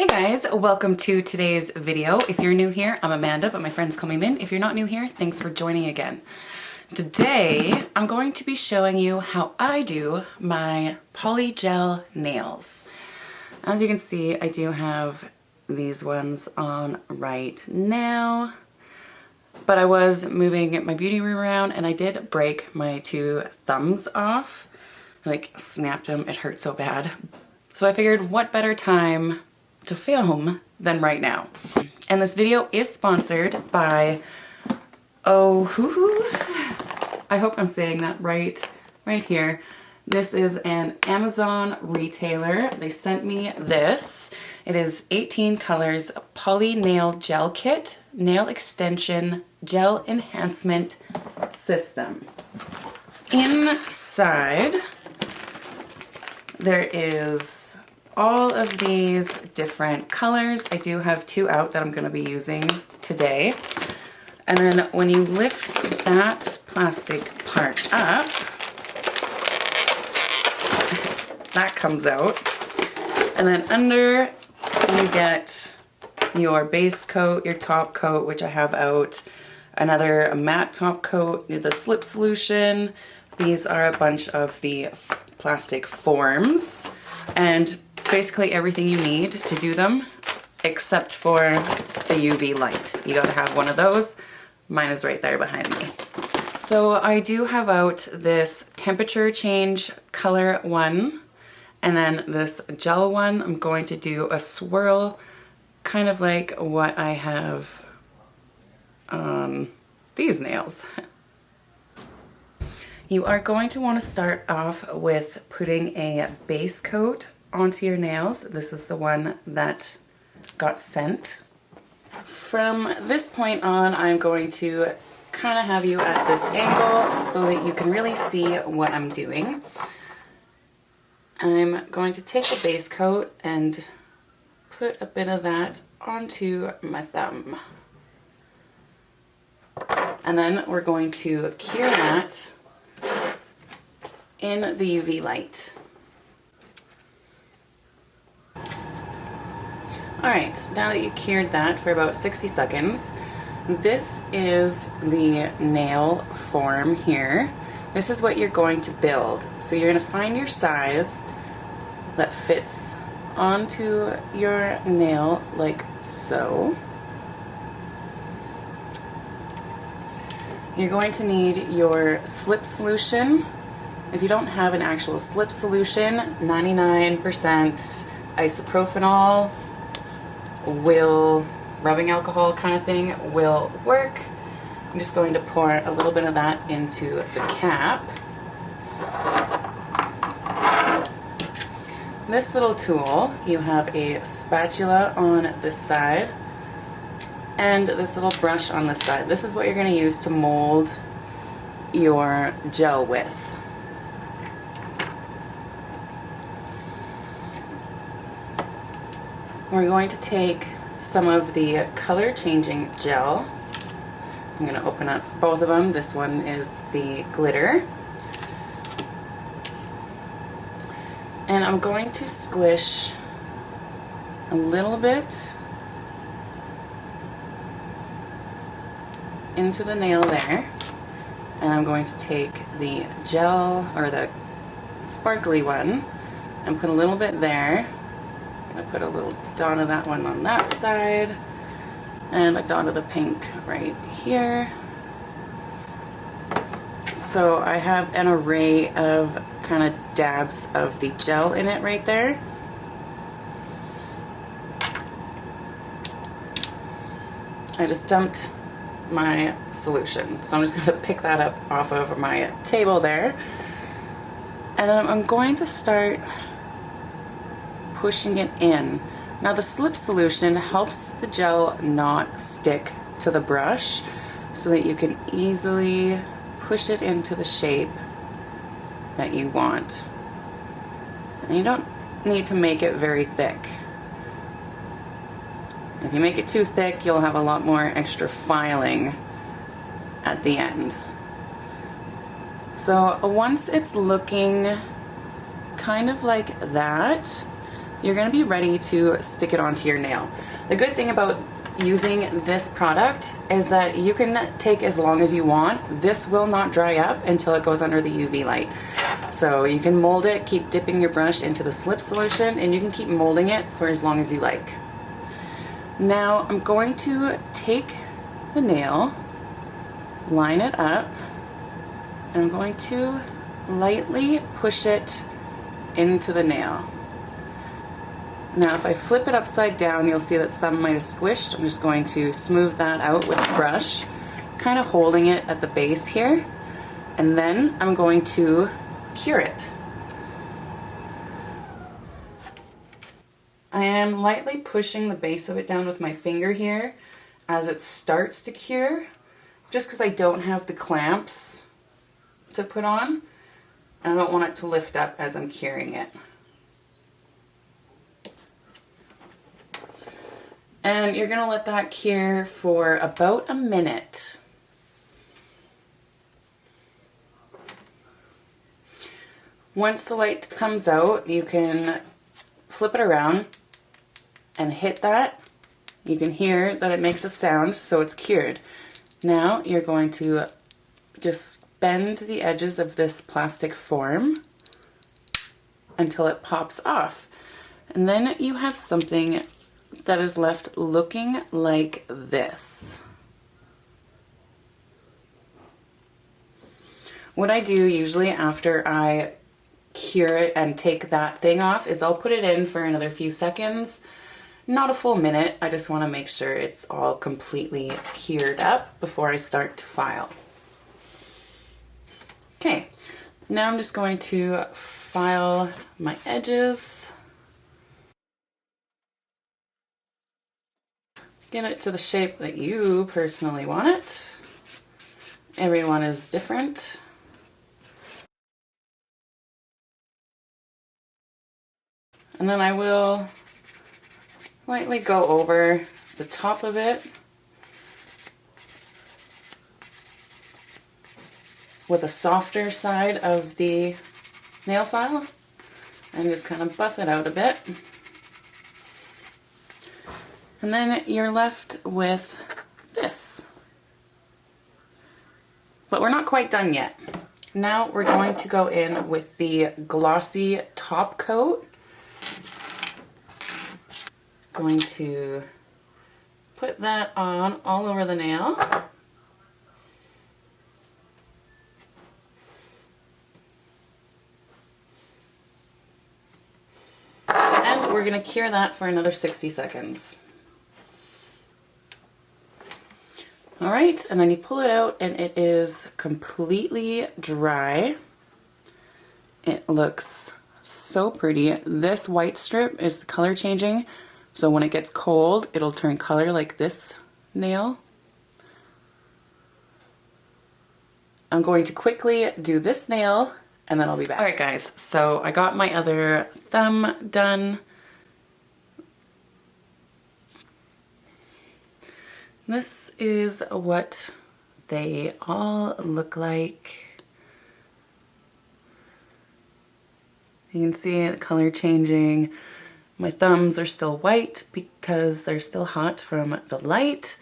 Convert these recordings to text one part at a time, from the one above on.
Hey guys, welcome to today's video. If you're new here, I'm Amanda, but my friends call me Min. If you're not new here, thanks for joining again. Today, I'm going to be showing you how I do my PolyGel nails. As you can see, I do have these ones on right now, but I was moving my beauty room around and I did break my two thumbs off. I like snapped them, it hurt so bad. So I figured what better time to film than right now. And this video is sponsored by I hope I'm saying that right here. This is an Amazon retailer. They sent me this. It is 18 colors poly nail gel kit, nail extension, gel enhancement system. Inside there is all of these different colors. I do have two out that I'm going to be using today. And then when you lift that plastic part up, that comes out. And then under you get your base coat, your top coat, which I have out, another matte top coat, the slip solution. These are a bunch of the plastic forms and basically everything you need to do them except for the UV light. You gotta have one of those. Mine is right there behind me. So I do have out this temperature change color one, and then this gel one. I'm going to do a swirl, kind of like what I have on these nails. You are going to want to start off with putting a base coat onto your nails. This is the one that got sent. From this point on, I'm going to kind of have you at this angle so that you can really see what I'm doing. I'm going to take the base coat and put a bit of that onto my thumb. And then we're going to cure that in the UV light. Alright, now that you cured that for about 60 seconds, this is the nail form here. This is what you're going to build. So you're going to find your size that fits onto your nail like so. You're going to need your slip solution. If you don't have an actual slip solution, 99% isopropyl rubbing alcohol kind of thing will work. I'm just going to pour a little bit of that into the cap. This little tool, you have a spatula on this side and this little brush on this side. This is what you're going to use to mold your gel with. We're going to take some of the color changing gel. I'm going to open up both of them. This one is the glitter. And I'm going to squish a little bit into the nail there. And I'm going to take the gel, or the sparkly one, and put a little bit there. I'm going to put a little dot of that one on that side and a dot of the pink right here. So I have an array of kind of dabs of the gel in it right there. I just dumped my solution, so I'm just going to pick that up off of my table there, and then I'm going to start pushing it in. Now the slip solution helps the gel not stick to the brush so that you can easily push it into the shape that you want. And you don't need to make it very thick. If you make it too thick, you'll have a lot more extra filing at the end. So once it's looking kind of like that, you're gonna be ready to stick it onto your nail. The good thing about using this product is that you can take as long as you want. This will not dry up until it goes under the UV light. So you can mold it, keep dipping your brush into the slip solution, and you can keep molding it for as long as you like. Now I'm going to take the nail, line it up, and I'm going to lightly push it into the nail. Now if I flip it upside down, you'll see that some might have squished. I'm just going to smooth that out with the brush, kind of holding it at the base here, and then I'm going to cure it. I am lightly pushing the base of it down with my finger here as it starts to cure, just because I don't have the clamps to put on. I don't want it to lift up as I'm curing it. And you're gonna let that cure for about a minute. Once the light comes out, you can flip it around and hit that. You can hear that it makes a sound, so it's cured. Now you're going to just bend the edges of this plastic form until it pops off. And then you have something that is left looking like this. What I do usually after I cure it and take that thing off is I'll put it in for another few seconds, not a full minute. I just want to make sure it's all completely cured up before I start to file. Okay, now I'm just going to file my edges. Get it to the shape that you personally want it. Everyone is different. And then I will lightly go over the top of it with a softer side of the nail file and just kind of buff it out a bit. And then you're left with this. But we're not quite done yet. Now we're going to go in with the glossy top coat. Going to put that on all over the nail. And we're going to cure that for another 60 seconds. All right, and then you pull it out and it is completely dry. It looks so pretty. This white strip is the color changing, so when it gets cold, it'll turn color like this nail. I'm going to quickly do this nail and then I'll be back. All right guys, so I got my other thumb done. This is what they all look like. You can see the color changing. My thumbs are still white because they're still hot from the light.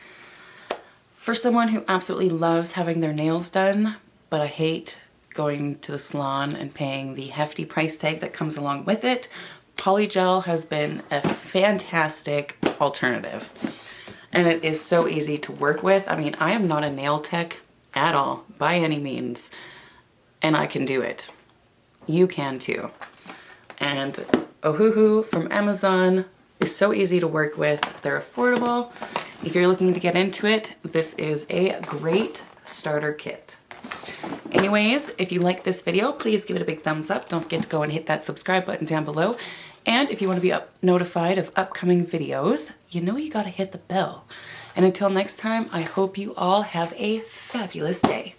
For someone who absolutely loves having their nails done, but I hate going to the salon and paying the hefty price tag that comes along with it, PolyGel has been a fantastic alternative. And it is so easy to work with. I mean, I am not a nail tech at all, by any means, and I can do it. You can too. And Ohuhu from Amazon is so easy to work with. They're affordable. If you're looking to get into it, this is a great starter kit. Anyways, if you like this video, please give it a big thumbs up. Don't forget to go and hit that subscribe button down below. And if you want to be notified of upcoming videos, you know you gotta hit the bell. And until next time, I hope you all have a fabulous day.